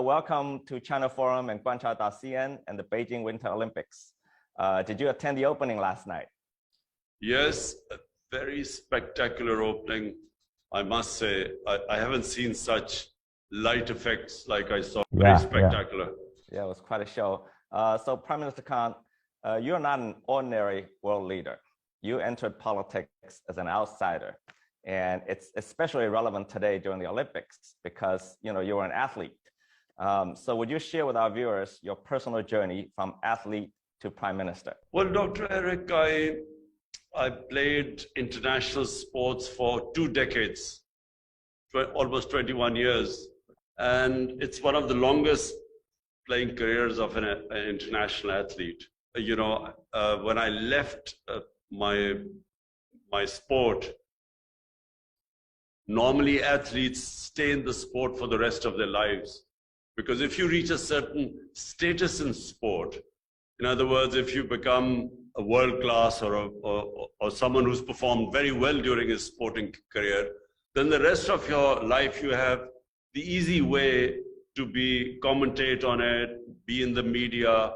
Welcome to China Forum and Guancha.cn and the Beijing Winter Olympics. Did you attend the opening last night? Yes, a very spectacular opening. I must say, I haven't seen such light effects like I saw. Very spectacular. Yeah, it was quite a show. So Prime Minister Khan, you're not an ordinary world leader. You entered politics as an outsider. And it's especially relevant today during the Olympics because you were an athlete. So would you share with our viewers your personal journey from athlete to Prime Minister? Well, Dr. Eric, I played international sports for 2 decades, almost 21 years. And it's one of the longest playing careers of an international athlete. When I left my sport, normally athletes stay in the sport for the rest of their lives. Because if you reach a certain status in sport, in other words, if you become a world class or someone who's performed very well during his sporting career, then the rest of your life you have the easy way to commentate on it, be in the media,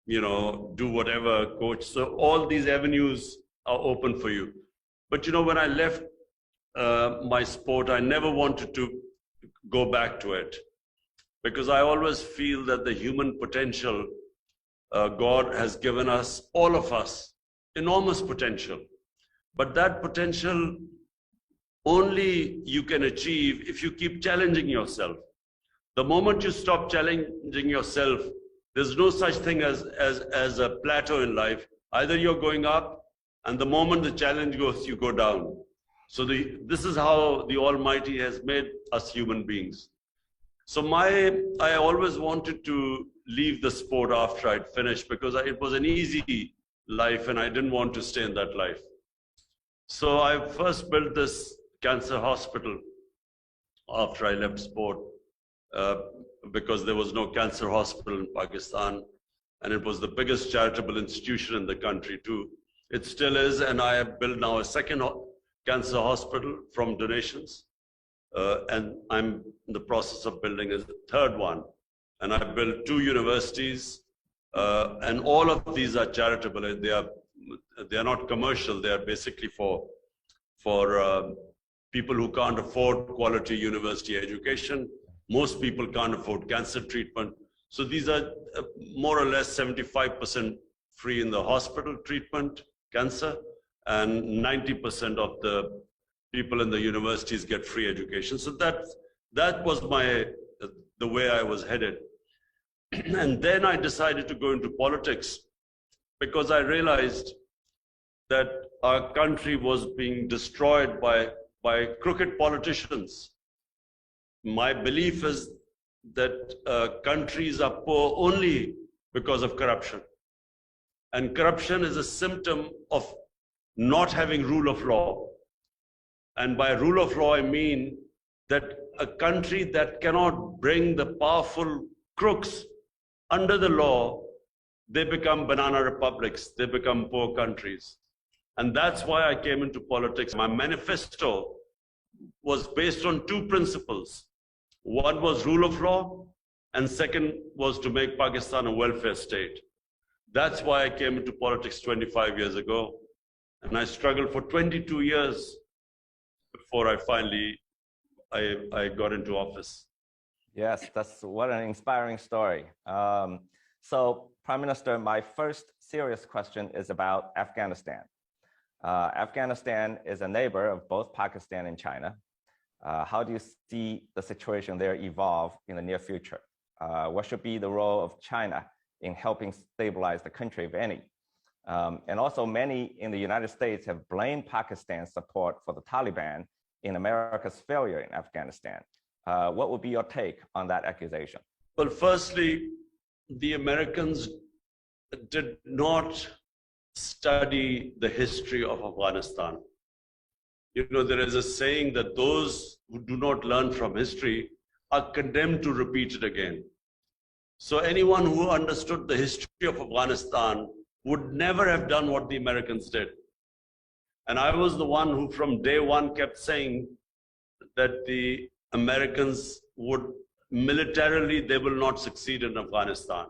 do whatever, coach. So all these avenues are open for you. But when I left my sport, I never wanted to go back to it. Because I always feel that the human potential, God has given us, all of us, enormous potential. But that potential only you can achieve if you keep challenging yourself. The moment you stop challenging yourself, there's no such thing as a plateau in life. Either you're going up, and the moment the challenge goes, you go down. So this is how the Almighty has made us human beings. So I always wanted to leave the sport after I'd finished because it was an easy life and I didn't want to stay in that life. So I first built this cancer hospital after I left sport because there was no cancer hospital in Pakistan, and it was the biggest charitable institution in the country too. It still is, and I have built now a second cancer hospital from donations. And I'm in the process of building a third one. And I built 2 universities, and all of these are charitable. They are not commercial. They are basically for people who can't afford quality university education. Most people can't afford cancer treatment. So these are more or less 75% free in the hospital treatment, cancer, and 90% of the people in the universities get free education. So that was the way I was headed. And then I decided to go into politics because I realized that our country was being destroyed by crooked politicians. My belief is that countries are poor only because of corruption. And corruption is a symptom of not having rule of law. And by rule of law, I mean that a country that cannot bring the powerful crooks under the law, they become banana republics, they become poor countries. And that's why I came into politics. My manifesto was based on 2 principles. One was rule of law, and second was to make Pakistan a welfare state. That's why I came into politics 25 years ago. And I struggled for 22 years before I finally got into office. Yes, that's what an inspiring story. So, Prime Minister, my first serious question is about Afghanistan. Afghanistan is a neighbor of both Pakistan and China. How do you see the situation there evolve in the near future? What should be the role of China in helping stabilize the country, if any? And also, many in the United States have blamed Pakistan's support for the Taliban in America's failure in Afghanistan. What would be your take on that accusation? Well, firstly, the Americans did not study the history of Afghanistan. There is a saying that those who do not learn from history are condemned to repeat it again. So anyone who understood the history of Afghanistan would never have done what the Americans did. And I was the one who from day one kept saying that the Americans would militarily they will not succeed in Afghanistan.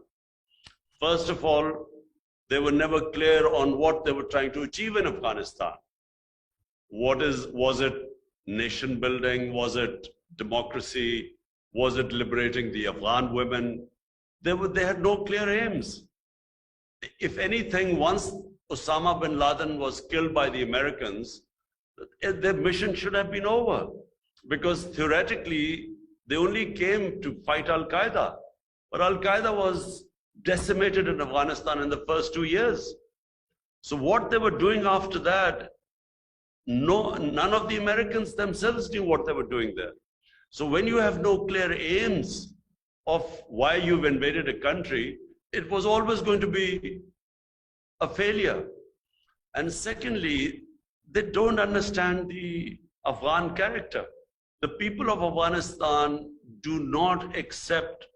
First of all, they were never clear on what they were trying to achieve in Afghanistan. Was it nation building? Was it democracy? Was it liberating the Afghan women? They had no clear aims. If anything, once Osama bin Laden was killed by the Americans, their mission should have been over, because theoretically they only came to fight Al-Qaeda. But Al-Qaeda was decimated in Afghanistan in the first 2 years. So what they were doing after that, none of the Americans themselves knew what they were doing there. So when you have no clear aims of why you've invaded a country, it was always going to be a failure. And secondly, they don't understand the Afghan character. The people of Afghanistan do not accept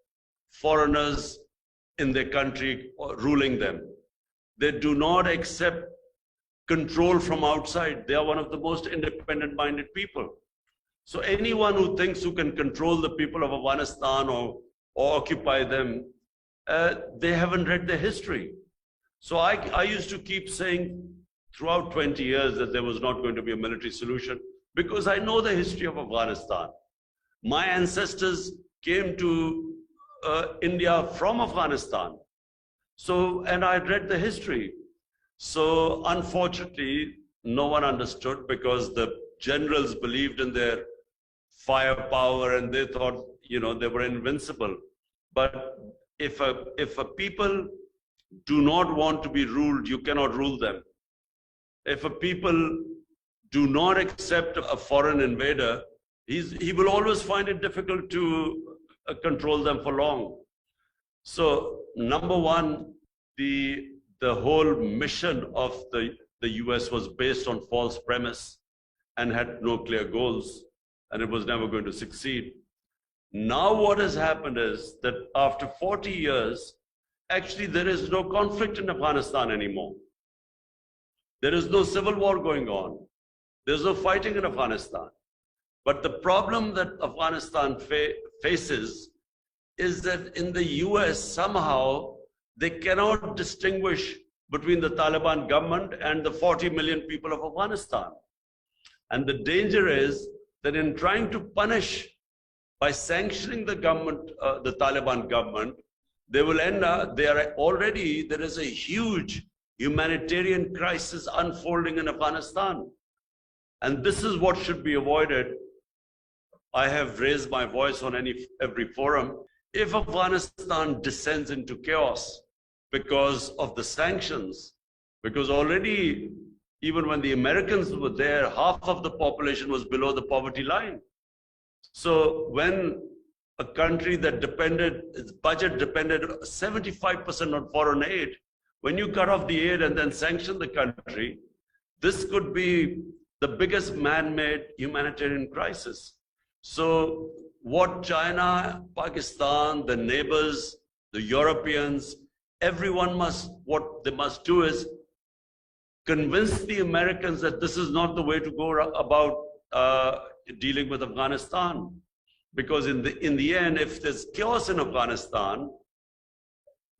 foreigners in their country ruling them. They do not accept control from outside. They are one of the most independent-minded people. So anyone who thinks who can control the people of Afghanistan or occupy them, they haven't read their history. So I used to keep saying throughout 20 years that there was not going to be a military solution, because I know the history of Afghanistan. My ancestors came to India from Afghanistan. So, and I read the history. So unfortunately, no one understood, because the generals believed in their firepower and they thought, you know, they were invincible. But if a people do not want to be ruled, you cannot rule them. If a people do not accept a foreign invader, he will always find it difficult to control them for long. So number one, the whole mission of the US was based on false premise and had no clear goals, and it was never going to succeed. Now what has happened is that after 40 years, actually there is no conflict in Afghanistan anymore. There is no civil war going on. There's no fighting in Afghanistan. But the problem that Afghanistan faces is that in the US, somehow, they cannot distinguish between the Taliban government and the 40 million people of Afghanistan. And the danger is that in trying to punish by sanctioning the government, the Taliban government, they will end up, there is a huge humanitarian crisis unfolding in Afghanistan. And this is what should be avoided. I have raised my voice on every forum. If Afghanistan descends into chaos because of the sanctions, because already, even when the Americans were there, half of the population was below the poverty line. So when a country that its budget depended 75% on foreign aid, when you cut off the aid and then sanction the country, this could be the biggest man-made humanitarian crisis. So what China, Pakistan, the neighbors, the Europeans, what they must do is convince the Americans that this is not the way to go about dealing with Afghanistan. Because in the end, if there's chaos in Afghanistan,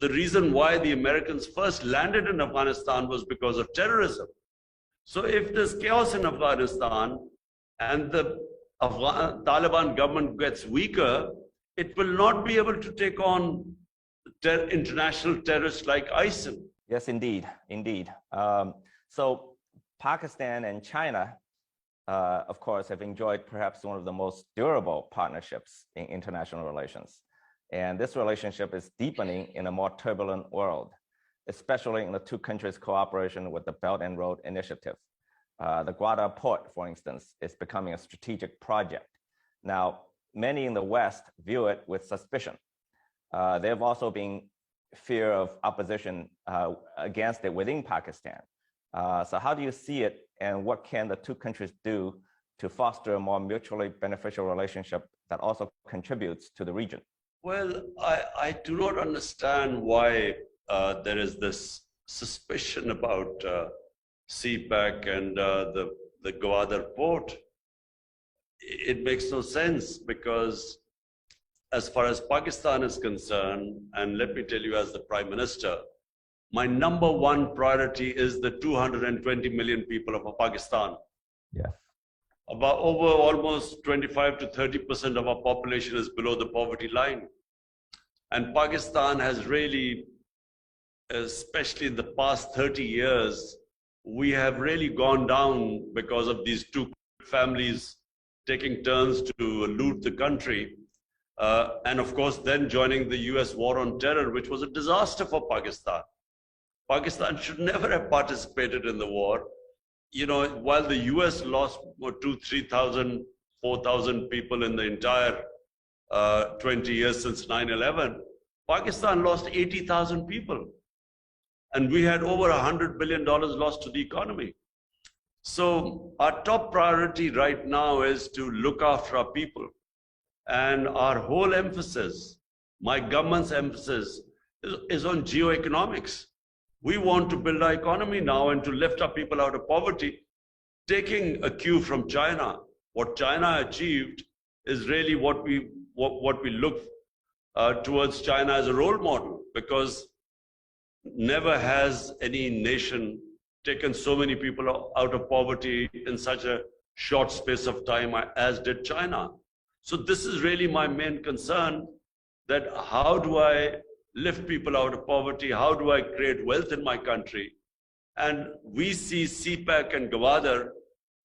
the reason why the Americans first landed in Afghanistan was because of terrorism. So if there's chaos in Afghanistan and the Taliban government gets weaker, it will not be able to take on international terrorists like ISIL. Yes, indeed, indeed. So Pakistan and China, of course, have enjoyed perhaps one of the most durable partnerships in international relations. And this relationship is deepening in a more turbulent world, especially in the two countries' cooperation with the Belt and Road Initiative. The Gwadar port, for instance, is becoming a strategic project. Now, many in the West view it with suspicion. There have also been fear of opposition against it within Pakistan. So how do you see it, and what can the two countries do to foster a more mutually beneficial relationship that also contributes to the region? Well, I do not understand why there is this suspicion about CPEC and the Gwadar port. It makes no sense, because as far as Pakistan is concerned, and let me tell you as the Prime Minister, my number one priority is the 220 million people of Pakistan. Yes. About over almost 25 to 30% of our population is below the poverty line. And Pakistan has really, especially in the past 30 years, we have really gone down because of these two families taking turns to loot the country. And of course, then joining the US war on terror, which was a disaster for Pakistan. Pakistan should never have participated in the war. You know, while the US lost 2,000, 3,000, 4,000 people in the entire 20 years since 9/11, Pakistan lost 80,000 people. And we had over $100 billion lost to the economy. So our top priority right now is to look after our people. And our whole emphasis, my government's emphasis, is on geoeconomics. We want to build our economy now and to lift our people out of poverty, taking a cue from China. What China achieved is really what we look towards China as a role model, because never has any nation taken so many people out of poverty in such a short space of time as did China. So this is really my main concern, that how do I lift people out of poverty? How do I create wealth in my country? And we see CPEC and Gwadar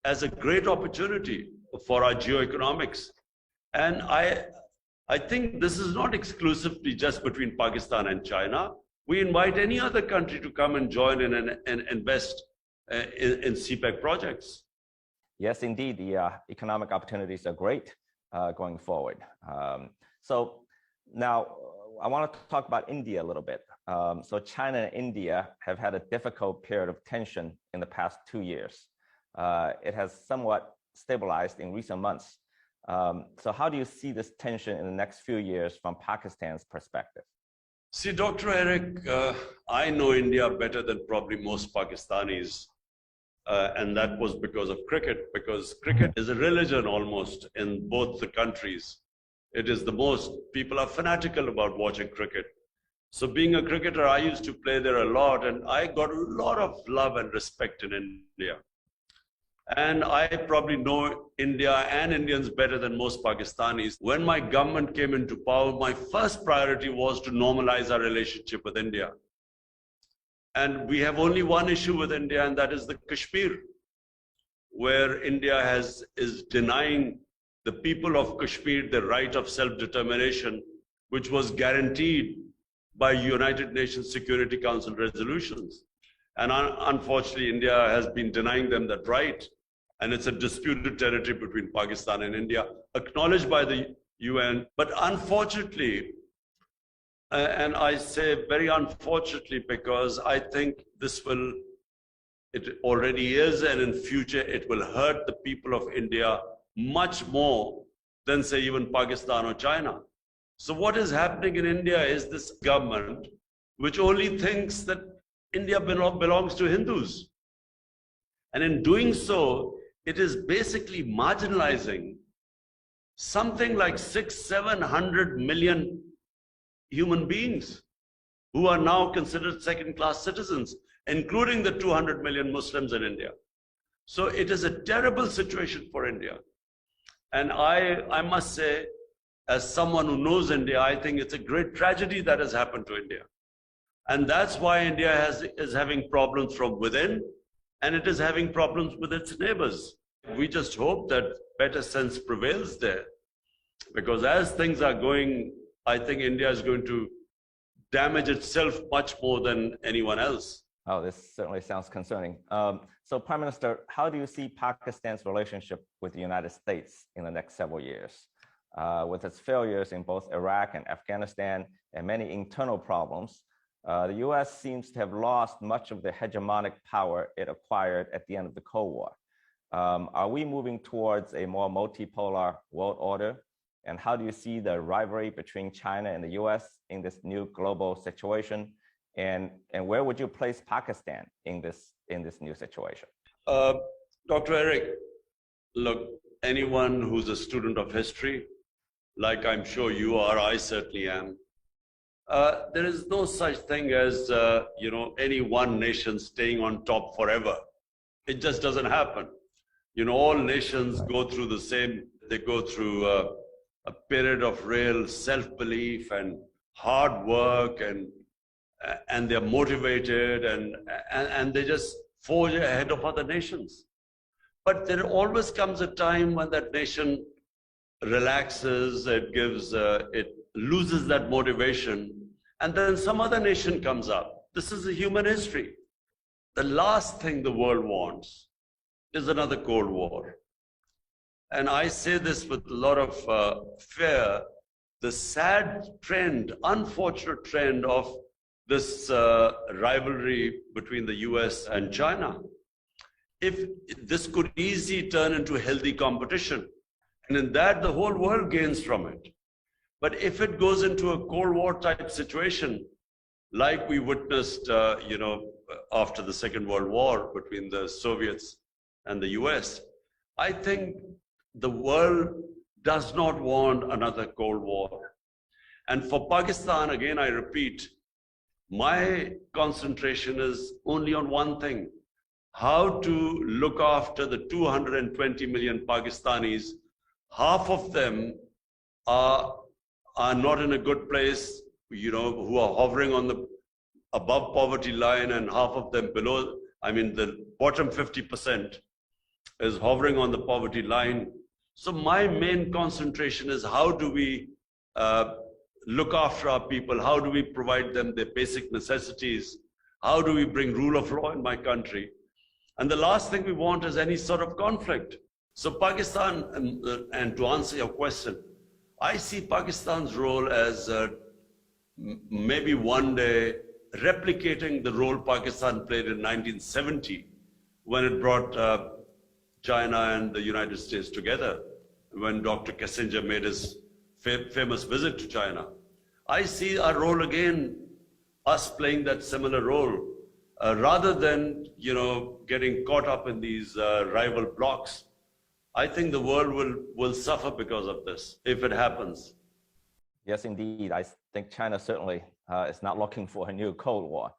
as a great opportunity for our geoeconomics. And I think this is not exclusively just between Pakistan and China. We invite any other country to come and join in and invest in CPEC projects. Yes, indeed, the economic opportunities are great going forward. So now I want to talk about India a little bit. So China and India have had a difficult period of tension in the past 2 years. It has somewhat stabilized in recent months. So how do you see this tension in the next few years from Pakistan's perspective? See, Dr. Eric, I know India better than probably most Pakistanis. And that was because of cricket, because cricket is a religion almost in both the countries. It is the most, people are fanatical about watching cricket. So being a cricketer, I used to play there a lot, and I got a lot of love and respect in India. And I probably know India and Indians better than most Pakistanis. When my government came into power, my first priority was to normalize our relationship with India. And we have only one issue with India, and that is the Kashmir, where India is denying the people of Kashmir the right of self-determination, which was guaranteed by United Nations Security Council resolutions. And unfortunately, India has been denying them that right. And it's a disputed territory between Pakistan and India, acknowledged by the UN. But unfortunately, and I say very unfortunately, because I think it already is, and in future it will hurt the people of India much more than, say, even Pakistan or China. So what is happening in India is this government which only thinks that India belongs to Hindus. And in doing so, it is basically marginalizing something like 600-700 million human beings who are now considered second-class citizens, including the 200 million Muslims in India. So it is a terrible situation for India. And I must say, as someone who knows India, I think it's a great tragedy that has happened to India. And that's why India is having problems from within, and it is having problems with its neighbors. We just hope that better sense prevails there, because as things are going, I think India is going to damage itself much more than anyone else. Oh, this certainly sounds concerning. So, Prime Minister, how do you see Pakistan's relationship with the United States in the next several years? With its failures in both Iraq and Afghanistan and many internal problems, the US seems to have lost much of the hegemonic power it acquired at the end of the Cold War. Are we moving towards a more multipolar world order? And how do you see the rivalry between China and the US in this new global situation? And where would you place Pakistan in this new situation? Dr. Eric, look, anyone who's a student of history like I'm sure you are, I certainly am. There is no such thing as, any one nation staying on top forever. It just doesn't happen. All nations go through the same, they go through a period of real self-belief and hard work, and they're motivated, and they just forge ahead of other nations. But there always comes a time when that nation relaxes, it loses that motivation, and then some other nation comes up. This is a human history. The last thing the world wants is another Cold War. And I say this with a lot of fear. The sad trend, unfortunate trend of this rivalry between the US and China. If this could easily turn into healthy competition, and in that the whole world gains from it. But if it goes into a Cold War type situation, like we witnessed, after the Second World War between the Soviets and the US, I think the world does not want another Cold War. And for Pakistan, again, I repeat, my concentration is only on one thing: how to look after the 220 million Pakistanis. Half of them are not in a good place, who are hovering on the above poverty line, and half of them below. I mean, the bottom 50% is hovering on the poverty line. So my main concentration is how do we look after our people? How do we provide them their basic necessities? How do we bring rule of law in my country? And the last thing we want is any sort of conflict. So Pakistan, and to answer your question, I see Pakistan's role as maybe one day replicating the role Pakistan played in 1970 when it brought China and the United States together, when Dr. Kissinger made his famous visit to China. I see our role again, us playing that similar role, rather than getting caught up in these rival blocs. I think the world will suffer because of this, if it happens. Yes, indeed. I think China certainly is not looking for a new Cold War.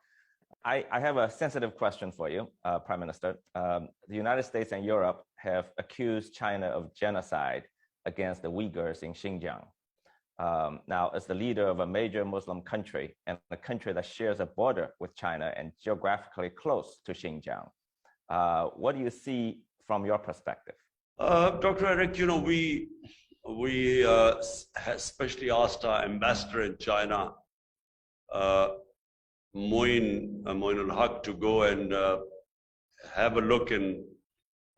I have a sensitive question for you, Prime Minister. The United States and Europe have accused China of genocide against the Uyghurs in Xinjiang. Now, as the leader of a major Muslim country and a country that shares a border with China and geographically close to Xinjiang, what do you see from your perspective? Dr. Eric, we especially asked our ambassador in China, Moin al-Haq, to go and have a look in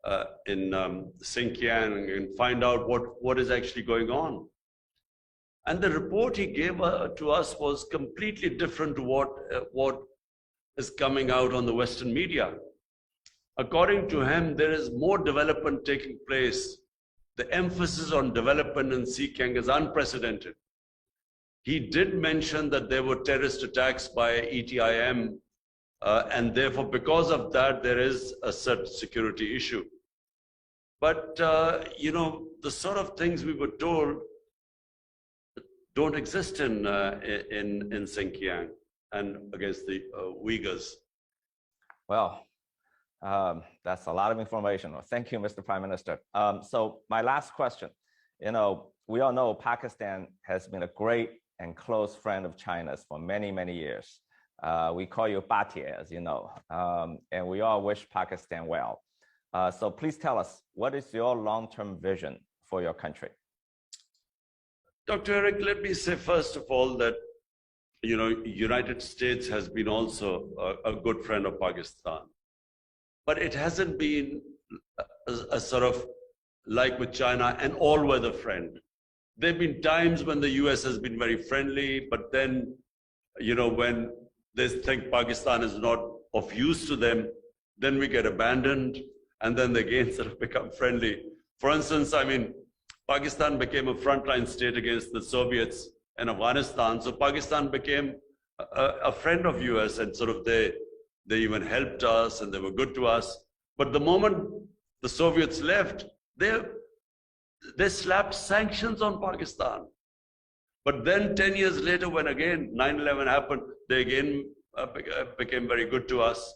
Xinjiang and find out what is actually going on. And the report he gave to us was completely different to what is coming out on the Western media. According to him, there is more development taking place. The emphasis on development in Xinjiang is unprecedented. He did mention that there were terrorist attacks by ETIM, and therefore, because of that, there is a certain security issue. But, the sort of things we were told don't exist in Xinjiang and against the Uyghurs. Well, that's a lot of information. Thank you, Mr. Prime Minister. So my last question, we all know Pakistan has been a great and close friend of China's for many, many years. We call you Bhatia, as you know, and we all wish Pakistan well. So please tell us, what is your long-term vision for your country? Dr. Eric, let me say first of all that, United States has been also a good friend of Pakistan. But it hasn't been a sort of, like with China, an all-weather friend. There have been times when the US has been very friendly, but then, when they think Pakistan is not of use to them, then we get abandoned, and then they again sort of become friendly. For instance, Pakistan became a frontline state against the Soviets in Afghanistan, so Pakistan became a friend of US, and sort of they even helped us and they were good to us. But the moment the Soviets left, they slapped sanctions on Pakistan. But then 10 years later, when again 9/11 happened, they again became very good to us.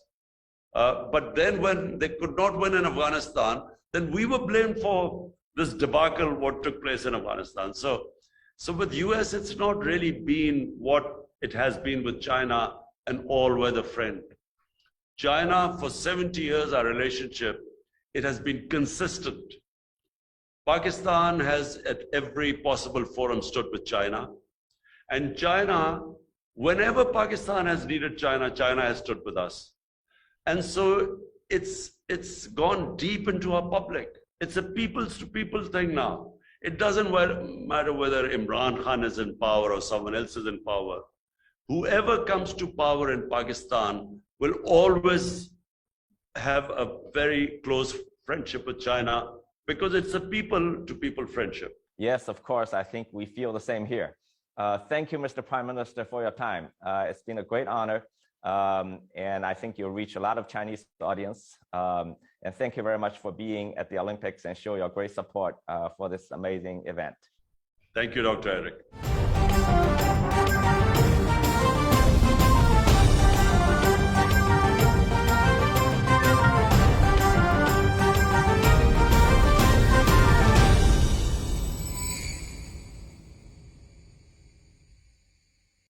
But then when they could not win in Afghanistan, then we were blamed for this debacle, what took place in Afghanistan. So with US, it's not really been what it has been with China, an all-weather friend. China, for 70 years, our relationship, it has been consistent. Pakistan has at every possible forum stood with China. And China, whenever Pakistan has needed China, China has stood with us. And so it's gone deep into our public. It's a peoples to people thing now. It doesn't matter whether Imran Khan is in power or someone else is in power. Whoever comes to power in Pakistan will always have a very close friendship with China because it's a people to people friendship. Yes, of course. I think we feel the same here. Thank you, Mr. Prime Minister, for your time. It's been a great honor. And I think you'll reach a lot of Chinese audience. And thank you very much for being at the Olympics and show your great support for this amazing event. Thank you, Dr. Eric.